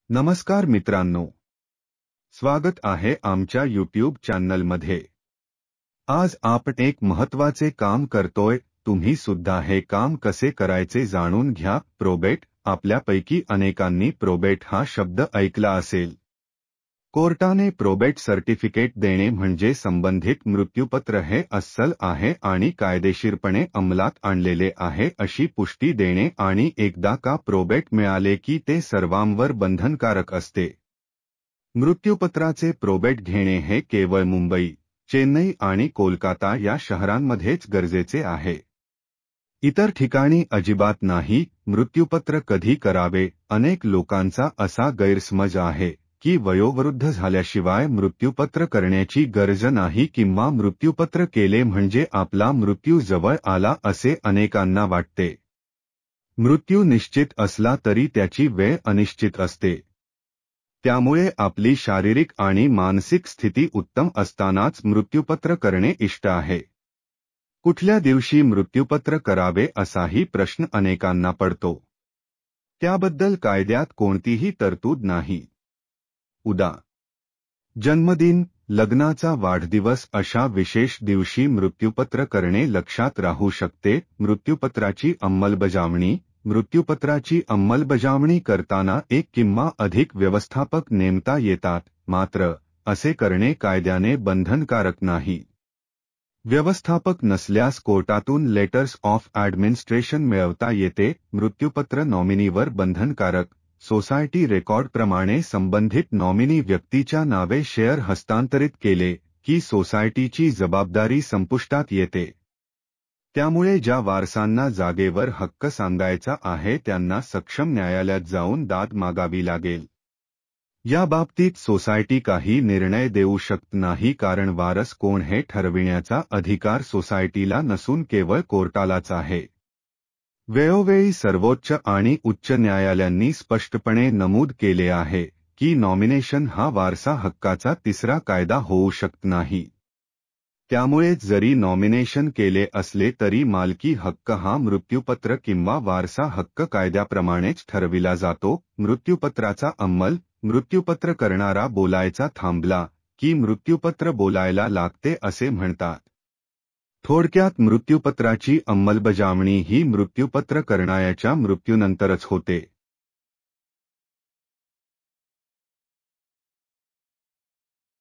नमस्कार मित्रांनो, स्वागत आहे आमच्या YouTube चॅनलमध्ये। आज आपण एक महत्त्वाचे काम करतोय। तुम्ही सुद्धा हे काम कसे करायचे जाणून घ्या। प्रोबेट। आपल्यापैकी अनेकांनी प्रोबेट हा शब्द ऐकला असेल। कोर्टाने प्रोबेट सर्टिफिकेट देणे म्हणजे संबंधित मृत्यूपत्र हे अस्सल आहे आणि कायदेशीरपणे अंमलात आणलेले आहे अशी पुष्टी देणे आणि एकदा का प्रोबेट मिळाले की ते सर्वांवर बंधनकारक असते। मृत्यूपत्राचे प्रोबेट घेणे हे केवळ मुंबई, चेन्नई आणि कोलकाता या शहरांमध्येच गरजेचे आहे। इतर ठिकाणी अजिबात नाही। मृत्यूपत्र कधी करावे? अनेक लोकांचा असा गैरसमज आहे की वयोवृद्ध झाल्याशिवाय मृत्यूपत्र करण्याची गरज नाही किंवा मृत्यूपत्र केले म्हणजे आपला मृत्यू जवळ आला असे अनेकांना वाटते। मृत्यू निश्चित असला तरी त्याची वेळ अनिश्चित असते। त्यामुळे आपली शारीरिक आणि मानसिक स्थिती उत्तम असतानाच मृत्यूपत्र करणे इष्ट आहे। कुठल्या दिवशी मृत्यूपत्र करावे असाही प्रश्न अनेकांना पडतो। त्याबद्दल कायद्यात कोणतीही तरतूद नाही। उदा. जन्मदिन, लग्नाचा वाढदिवस अशा विशेष दिवशी मृत्यूपत्र करणे लक्षात राहू शकते। मृत्यूपत्राची अंमलबजावणी। मृत्यूपत्राची अंमलबजावणी करताना एक किंवा अधिक व्यवस्थापक नेमता येतात, मात्र असे करणे कायद्याने बंधनकारक नाही। व्यवस्थापक नसल्यास कोर्टातून लेटर्स ऑफ ॲडमिनिस्ट्रेशन मिळवता येते। मृत्यूपत्र नॉमिनीवर बंधनकारक। सोसायटी रेकॉर्डप्रमाणे संबंधित नॉमिनी व्यक्तीच्या नावे शेअर हस्तांतरित केले की सोसायटीची जबाबदारी संपुष्टात येते। त्यामुळे ज्या वारसांना जागेवर हक्क सांगायचा आहे त्यांना सक्षम न्यायालयात जाऊन दाद मागावी लागेल। या बाबतीत सोसायटी काही निर्णय देऊ शकत नाही कारण वारस कोण हे ठरविण्याचा अधिकार सोसायटीला नसून केवळ कोर्टालाच आहे। वेळोवेळी सर्वोच्च आणि उच्च न्यायालयांनी स्पष्टपणे नमूद केले आहे की नॉमिनेशन हा वारसा हक्काचा तिसरा कायदा होऊ शकत नाही। त्यामुळे जरी नॉमिनेशन केले असले तरी मालकी हक्क हा मृत्यूपत्र किंवा वारसा हक्क कायद्याप्रमाणेच ठरविला जातो। मृत्यूपत्राचा अंमल। मृत्यूपत्र करणारा बोलायचा थांबला की मृत्यूपत्र बोलायला लागते असे म्हणतात। थोडक्यात मृत्यूपत्राची अंमलबजावणी ही मृत्यूपत्र करणाऱ्याच्या मृत्यूनंतरच होते।